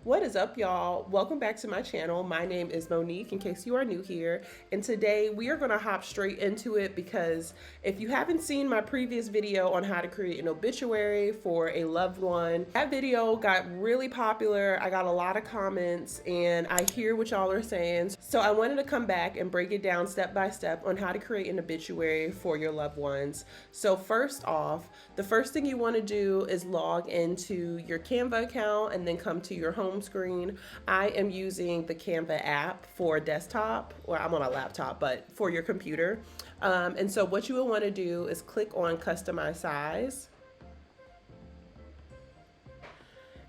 What is up, y'all? Welcome back to my channel. My name is Monique, in case you are new here. And today we are gonna hop straight into it because if you haven't seen my previous video on how to create an obituary for a loved one, that video got really popular. I got a lot of comments and I hear what y'all are saying. So I wanted to come back and break it down step by step on how to create an obituary for your loved ones. So first off, the first thing you wanna do is log into your Canva account and then come to your home screen. I am using the Canva app for desktop, or I'm on a laptop, but for your computer. And so what you will want to do is click on customize size.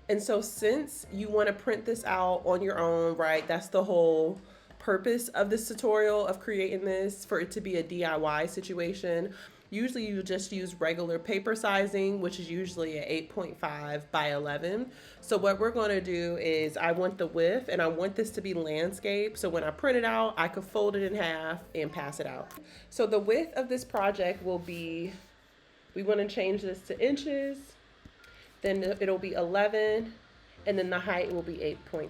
And so since you want to print this out on your own, right, that's the whole purpose of this tutorial, of creating this, for it to be a DIY situation. Usually you just use regular paper sizing, which is usually at 8.5 by 11. So what we're going to do is I want the width and I want this to be landscape. So when I print it out, I could fold it in half and pass it out. So the width of this project will be, we want to change this to inches, then it'll be 11, and then the height will be 8.5.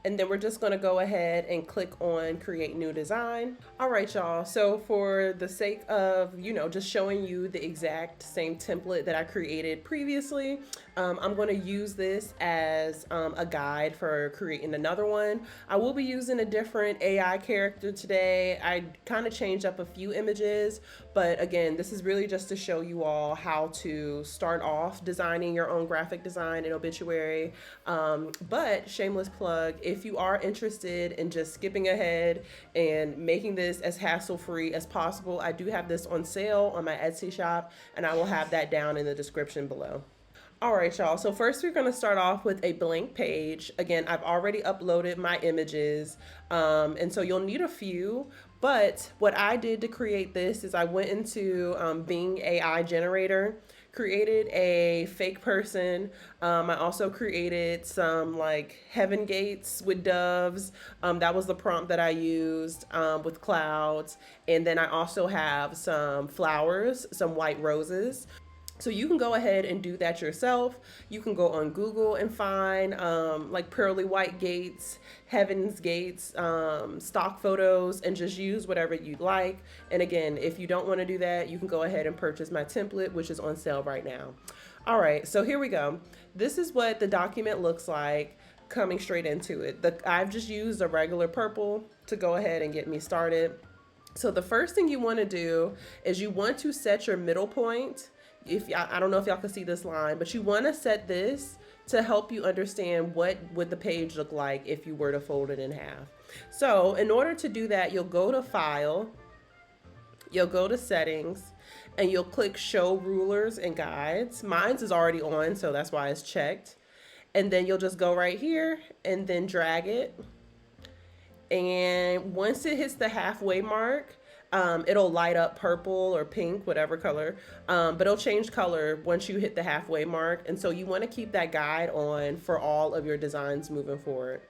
And then we're just gonna go ahead and click on create new design. All right, y'all, so for the sake of, just showing you the exact same template that I created previously, I'm gonna use this as a guide for creating another one. I will be using a different AI character today. I kind of changed up a few images, but again, this is really just to show you all how to start off designing your own graphic design and obituary. But shameless plug, if you are interested in just skipping ahead and making this as hassle-free as possible, I do have this on sale on my Etsy shop, and I will have that down in the description below. All right, y'all, so first we're gonna start off with a blank page. Again, I've already uploaded my images, and so you'll need a few, but what I did to create this is I went into Bing AI generator, created a fake person. I also created some like heaven gates with doves. That was the prompt that I used with clouds. And then I also have some flowers, some white roses. So you can go ahead and do that yourself. You can go on Google and find like pearly white gates, heaven's gates, stock photos, and just use whatever you'd like. And again, if you don't want to do that, you can go ahead and purchase my template, which is on sale right now. All right, so here we go. This is what the document looks like coming straight into it. I've just used a regular purple to go ahead and get me started. So the first thing you want to do is you want to set your middle point. I don't know if y'all can see this line, but you want to set this to help you understand what would the page look like if you were to fold it in half. So in order to do that, you'll go to File, you'll go to Settings, and you'll click Show Rulers and Guides. Mine's is already on, so that's why it's checked. And then you'll just go right here and then drag it. And once it hits the halfway mark, it'll light up purple or pink, whatever color, but it'll change color once you hit the halfway mark. And so you want to keep that guide on for all of your designs moving forward.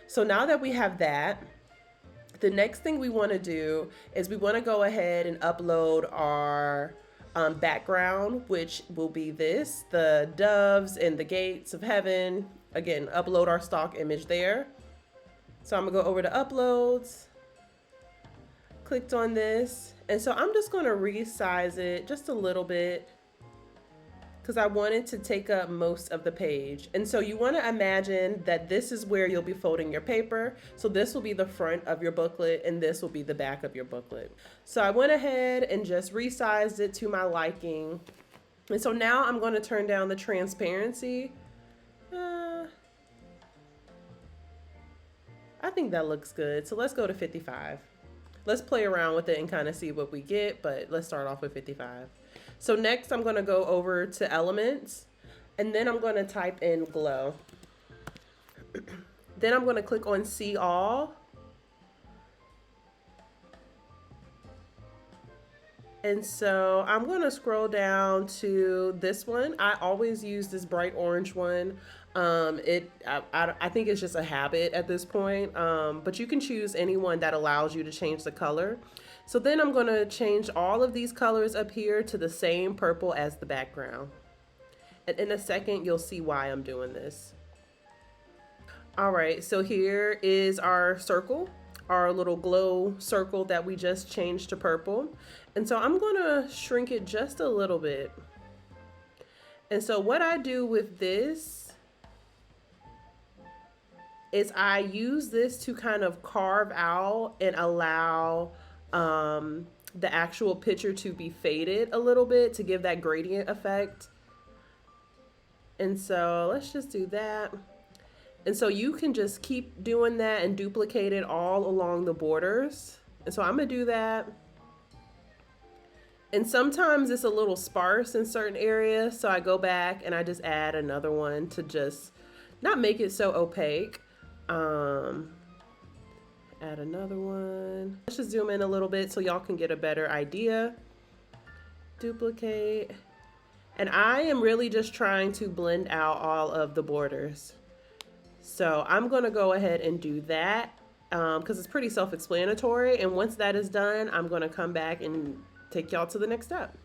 So now that we have that, the next thing we want to do is we want to go ahead and upload our background, which will be the doves and the gates of heaven. Again, upload our stock image there. So I'm gonna go over to uploads, clicked on this, and so I'm just going to resize it just a little bit because I wanted to take up most of the page. And so you want to imagine that this is where you'll be folding your paper. So this will be the front of your booklet and this will be the back of your booklet. So I went ahead and just resized it to my liking. And so now I'm going to turn down the transparency. I think that looks good. So let's go to 55. Let's play around with it and kind of see what we get, but let's start off with 55. So next I'm gonna go over to elements and then I'm gonna type in glow. Then I'm gonna click on see all. And so I'm gonna scroll down to this one. I always use this bright orange one. I think it's just a habit at this point, but you can choose any one that allows you to change the color. So then I'm gonna change all of these colors up here to the same purple as the background. And in a second, you'll see why I'm doing this. All right, so here is our circle, our little glow circle that we just changed to purple. And so I'm gonna shrink it just a little bit. And so what I do with this is I use this to kind of carve out and allow the actual picture to be faded a little bit to give that gradient effect. And so let's just do that. And so you can just keep doing that and duplicate it all along the borders. And so I'm gonna do that. And sometimes it's a little sparse in certain areas, so I go back and I just add another one to just not make it so opaque. Add another one. Let's just zoom in a little bit so y'all can get a better idea. Duplicate. And I am really just trying to blend out all of the borders. So I'm gonna go ahead and do that because it's pretty self-explanatory. And once that is done, I'm gonna come back and take y'all to the next step.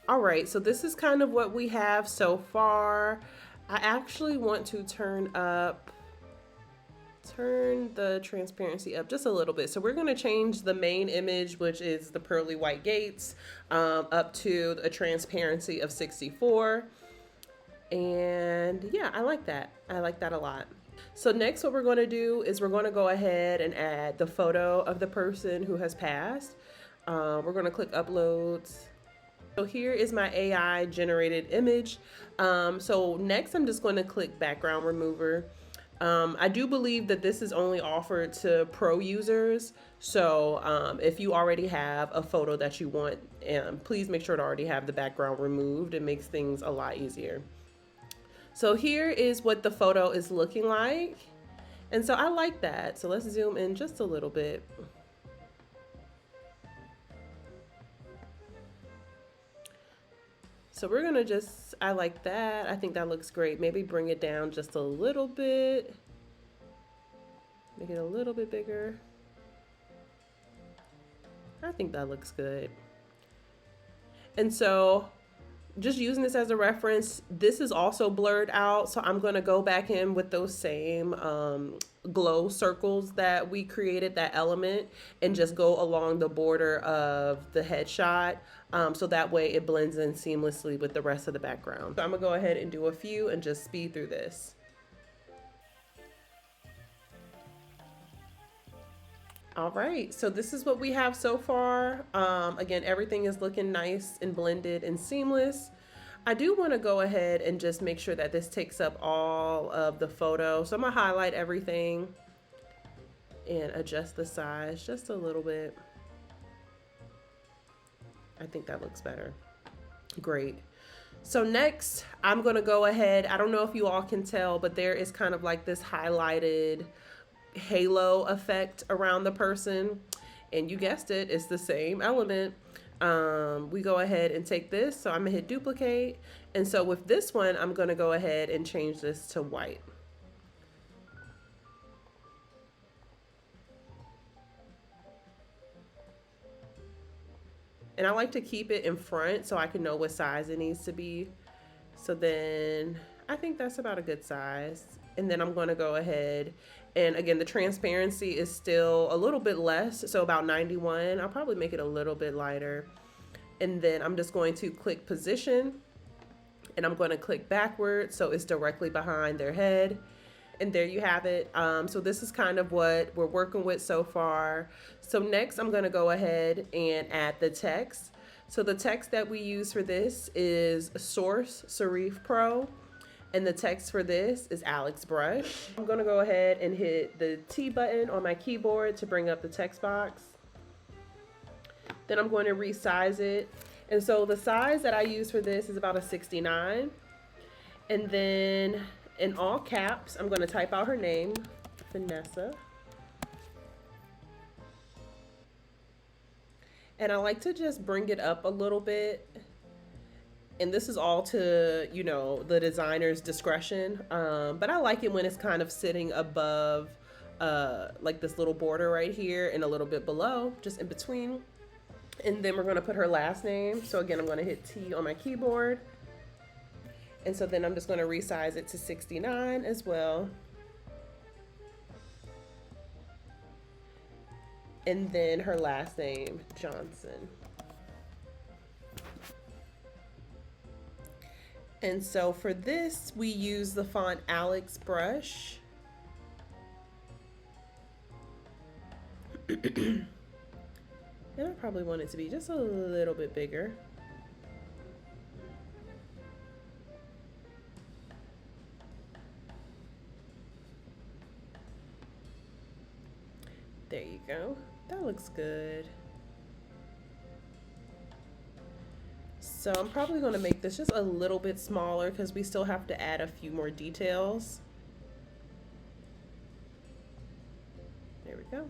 All right, so this is kind of what we have so far. I actually want to turn the transparency up just a little bit. So we're gonna change the main image, which is the pearly white gates, up to a transparency of 64. And yeah, I like that. I like that a lot. So next what we're gonna do is we're gonna go ahead and add the photo of the person who has passed. We're gonna click uploads. So here is my AI generated image. So next I'm just going to click background remover. I do believe that this is only offered to pro users. So if you already have a photo that you want, please make sure to already have the background removed. It makes things a lot easier. So here is what the photo is looking like. And so I like that. So let's zoom in just a little bit. So we're gonna just, I like that. I think that looks great. Maybe bring it down just a little bit. Make it a little bit bigger. I think that looks good. And so just using this as a reference, this is also blurred out. So I'm gonna go back in with those same glow circles that we created, that element, and just go along the border of the headshot. So that way it blends in seamlessly with the rest of the background. So I'm gonna go ahead and do a few and just speed through this. All right, so this is what we have so far. Again, everything is looking nice and blended and seamless. I do want to go ahead and just make sure that this takes up all of the photo. So I'm gonna highlight everything and adjust the size just a little bit. I think that looks better. Great. So next, I'm gonna go ahead. I don't know if you all can tell, but there is kind of like this highlighted halo effect around the person, and you guessed it, it's the same element. We go ahead and take this, so I'm gonna hit duplicate, and so with this one I'm gonna go ahead and change this to white. And I like to keep it in front so I can know what size it needs to be. So then I think that's about a good size. And then I'm gonna go ahead, and again, the transparency is still a little bit less, so about 91. I'll probably make it a little bit lighter. And then I'm just going to click position, and I'm gonna click backwards so it's directly behind their head. And there you have it. So this is kind of what we're working with so far. So next I'm gonna go ahead and add the text. So the text that we use for this is Source Serif Pro. And the text for this is Alex Brush. I'm gonna go ahead and hit the T button on my keyboard to bring up the text box. Then I'm going to resize it. And so the size that I use for this is about a 69. And then in all caps, I'm gonna type out her name, Vanessa. And I like to just bring it up a little bit. And this is all to, you know, the designer's discretion. But I like it when it's kind of sitting above like this little border right here and a little bit below, just in between. And then we're gonna put her last name. So again, I'm gonna hit T on my keyboard. And so then I'm just gonna resize it to 69 as well. And then her last name, Johnson. And so for this, we use the font Alex brush. And I probably want it to be just a little bit bigger. There you go. That looks good. So I'm probably going to make this just a little bit smaller because we still have to add a few more details. There we go.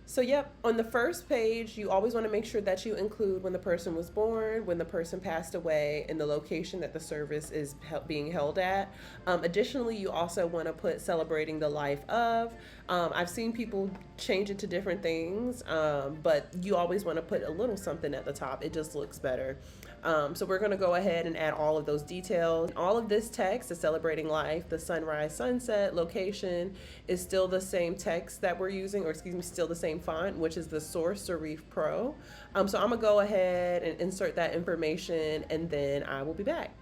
So yep, on the first page, you always want to make sure that you include when the person was born, when the person passed away, and the location that the service is being held at. Additionally, you also want to put celebrating the life of. I've seen people change it to different things, but you always want to put a little something at the top. It just looks better. So we're going to go ahead and add all of those details. All of this text, the celebrating life, the sunrise, sunset, location, is still the same text that we're using, or excuse me, still the same font, which is the Source Serif Pro. So I'm gonna go ahead and insert that information, and then I will be back.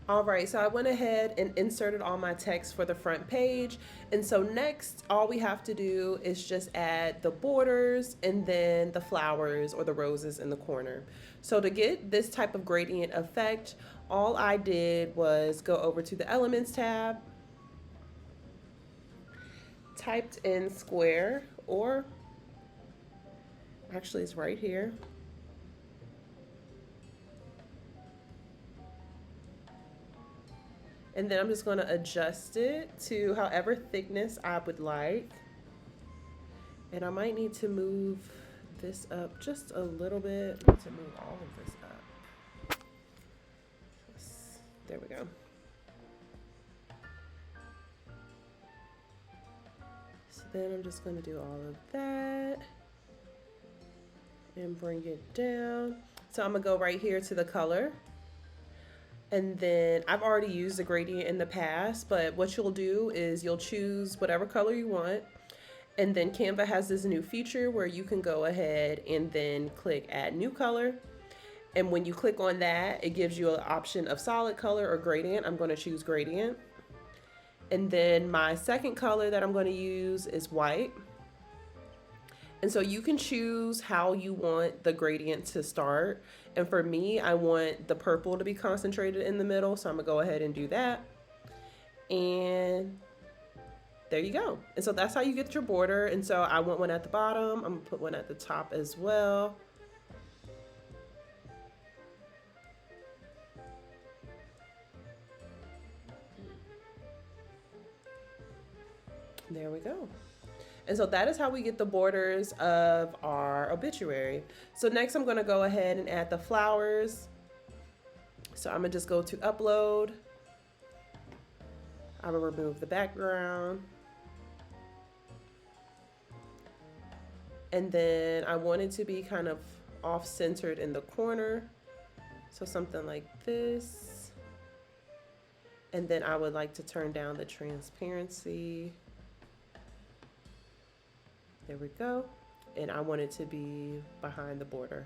All right, so I went ahead and inserted all my text for the front page. And so next, all we have to do is just add the borders and then the flowers or the roses in the corner. So to get this type of gradient effect, all I did was go over to the Elements tab, typed in square, or actually it's right here. And then I'm just going to adjust it to however thickness I would like. And I might need to move this up just a little bit. I need to move all of this up. There we go. So then I'm just going to do all of that and bring it down. So I'm going to go right here to the color. And then I've already used a gradient in the past, but what you'll do is you'll choose whatever color you want. And then Canva has this new feature where you can go ahead and then click add new color. And when you click on that, it gives you an option of solid color or gradient. I'm going to choose gradient. And then my second color that I'm going to use is white. And so you can choose how you want the gradient to start. And for me, I want the purple to be concentrated in the middle. So I'm gonna go ahead and do that. And there you go. And so that's how you get your border. And so I want one at the bottom. I'm gonna put one at the top as well. There we go. And so that is how we get the borders of our obituary. So next I'm gonna go ahead and add the flowers. So I'm gonna just go to upload. I will remove the background. And then I want it to be kind of off-centered in the corner. So something like this. And then I would like to turn down the transparency. There we go. And I want it to be behind the border.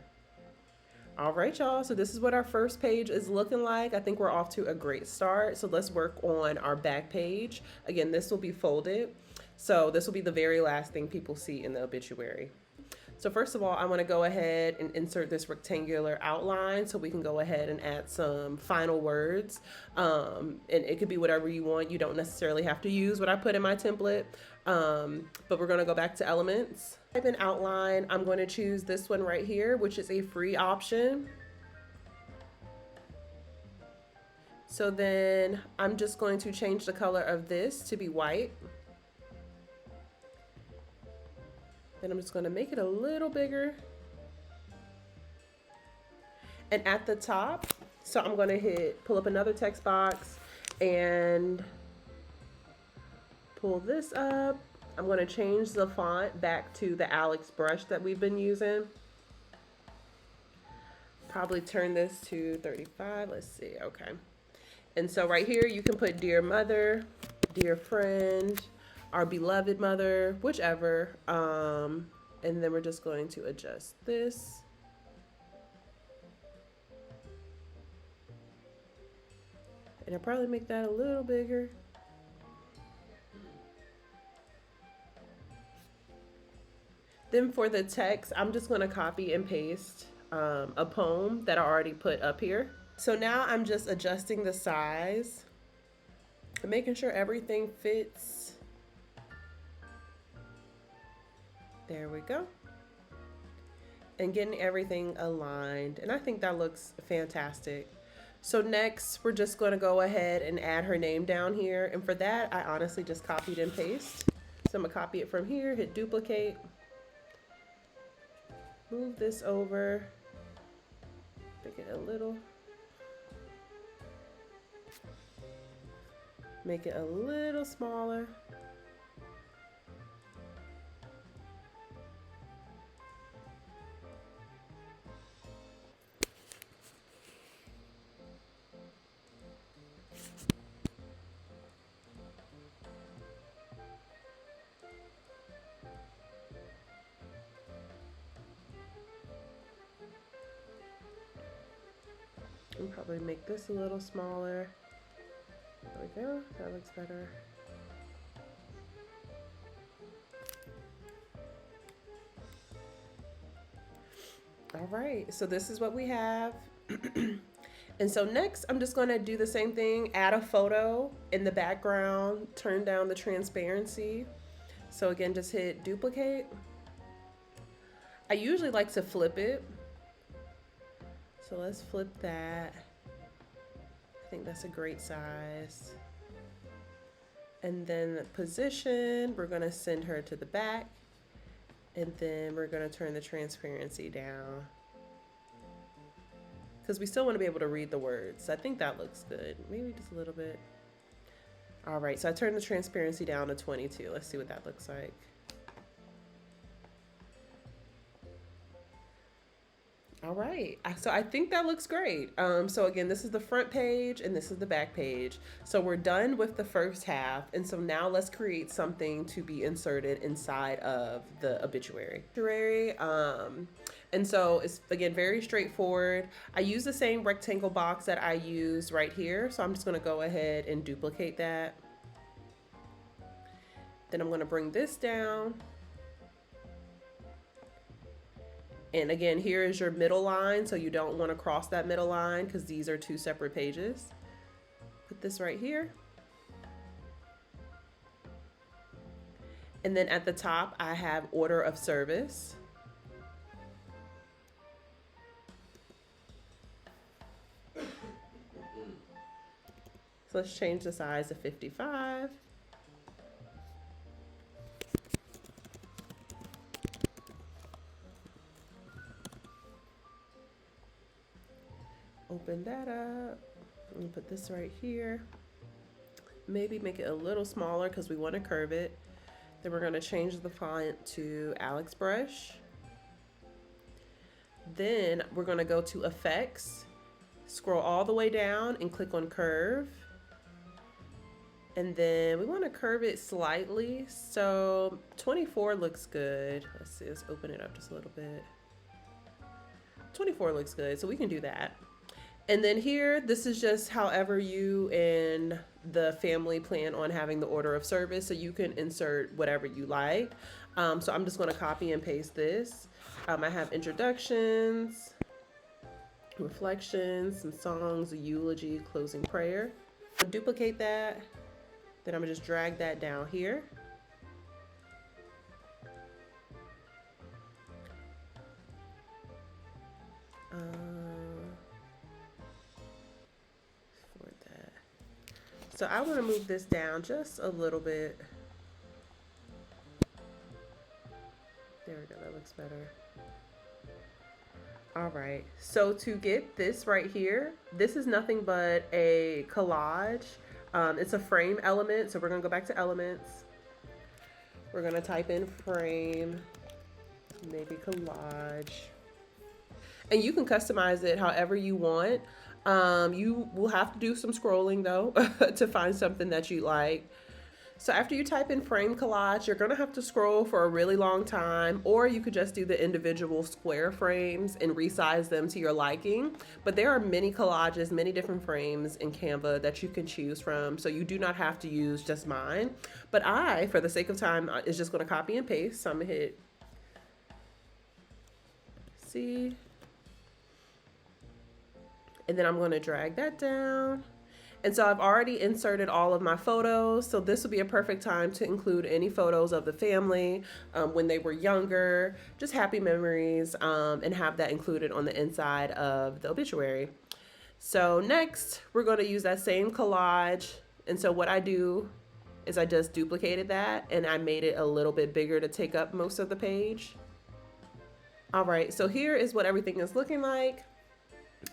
All right, y'all. So this is what our first page is looking like. I think we're off to a great start. So let's work on our back page. Again, this will be folded. So this will be the very last thing people see in the obituary. So first of all, I want to go ahead and insert this rectangular outline so we can go ahead and add some final words. And it could be whatever you want. You don't necessarily have to use what I put in my template. But we're going to go back to elements. Type in outline. I'm going to choose this one right here, which is a free option. So then I'm just going to change the color of this to be white. Then I'm just going to make it a little bigger. And at the top, so I'm going to pull up another text box, and pull this up. I'm going to change the font back to the Alex brush that we've been using. Probably turn this to 35. Let's see. Okay. And so right here, you can put dear mother, dear friend, our beloved mother, whichever. And then we're just going to adjust this. And I'll probably make that a little bigger. Then for the text, I'm just going to copy and paste a poem that I already put up here. So now I'm just adjusting the size and making sure everything fits. There we go. And getting everything aligned. And I think that looks fantastic. So next, we're just going to go ahead and add her name down here. And for that, I honestly just copied and paste. So I'm going to copy it from here, hit duplicate. Move this over, make it a little, make it a little smaller. And probably make this a little smaller. There we go, that looks better. All right, so this is what we have. And so next, I'm just gonna do the same thing, add a photo in the background, turn down the transparency. So again, just hit duplicate. I usually like to flip it. So let's flip that. I think that's a great size. And then the position, we're gonna send her to the back. And then we're gonna turn the transparency down, because we still wanna be able to read the words. I think that looks good. Maybe just a little bit. All right, so I turned the transparency down to 22. Let's see what that looks like. All right, so I think that looks great. So again, this is the front page and this is the back page. So we're done with the first half. And so now let's create something to be inserted inside of the obituary. And so it's, again, very straightforward. I use the same rectangle box that I use right here. So I'm just gonna go ahead and duplicate that. Then I'm gonna bring this down. And again, here is your middle line, so you don't want to cross that middle line because these are two separate pages. Put this right here. And then at the top, I have order of service. So let's change the size to 55. Open that up and put this right here. Maybe make it a little smaller because we want to curve it. Then we're going to change the font to Alex Brush. Then we're going to go to Effects, scroll all the way down and click on Curve. And then we want to curve it slightly. So 24 looks good. Let's see, let's open it up just a little bit. 24 looks good, so we can do that. And then here, this is just however you and the family plan on having the order of service. So you can insert whatever you like. So I'm just going to copy and paste this. I have introductions, reflections, some songs, a eulogy, closing prayer. I'll duplicate that. Then I'm going to just drag that down here. So I want to move this down just a little bit. There we go, that looks better. All right, so to get this right here, this is nothing but a collage. It's a frame element, so we're gonna go back to elements, We're gonna type in frame, maybe collage. And you can customize it however you want. You will have to do some scrolling though to find something that you like. So after you type in frame collage, you're gonna have to scroll for a really long time, or you could just do the individual square frames and resize them to your liking. But there are many collages, many different frames in Canva that you can choose from. So you do not have to use just mine. But I, for the sake of time, is just gonna copy and paste. So I'm gonna hit C. And then I'm gonna drag that down. And so I've already inserted all of my photos. So this would be a perfect time to include any photos of the family when they were younger, just happy memories, and have that included on the inside of the obituary. So next, we're going to use that same collage. And so what I do is I just duplicated that and I made it a little bit bigger to take up most of the page. All right, so here is what everything is looking like.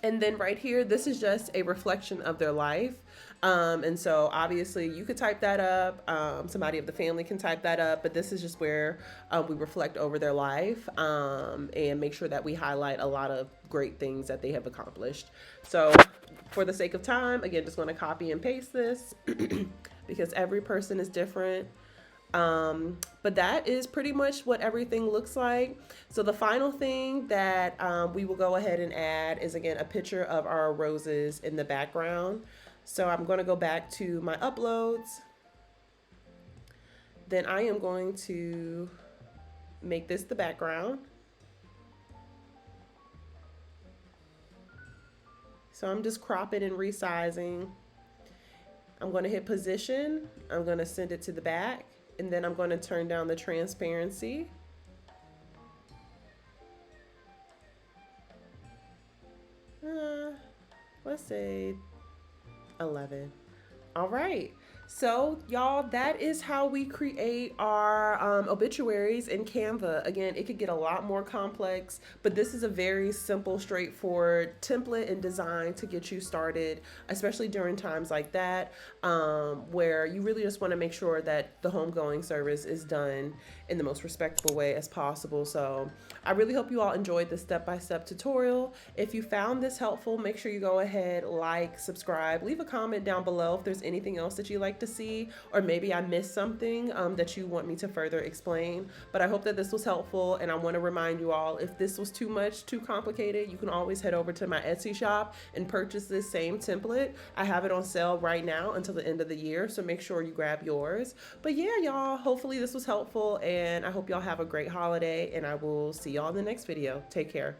And then right here, this is just a reflection of their life. And so obviously you could type that up. Somebody of the family can type that up, but this is just where we reflect over their life and make sure that we highlight a lot of great things that they have accomplished. So for the sake of time, again, just going to copy and paste this because every person is different. But that is pretty much what everything looks like. So the final thing that we will go ahead and add is, again, a picture of our roses in the background. So I'm going to go back to my uploads. Then I am going to make this the background. So I'm just cropping and resizing. I'm going to hit position. I'm going to send it to the back. And then I'm going to turn down the transparency. Let's say 11. All right. So y'all, that is how we create our obituaries in Canva. Again, it could get a lot more complex, but this is a very simple, straightforward template and design to get you started, especially during times like that, where you really just want to make sure that the homegoing service is done in the most respectful way as possible. So I really hope you all enjoyed this step-by-step tutorial. If you found this helpful, make sure you go ahead, like, subscribe, leave a comment down below if there's anything else that you like to see, or maybe I missed something that you want me to further explain. But I hope that this was helpful, and I want to remind you all, if this was too much, too complicated, you can always head over to my Etsy shop and purchase this same template. I have it on sale right now until the end of the year, so make sure you grab yours. But yeah, y'all, hopefully this was helpful, and I hope y'all have a great holiday, and I will see y'all in the next video. Take care.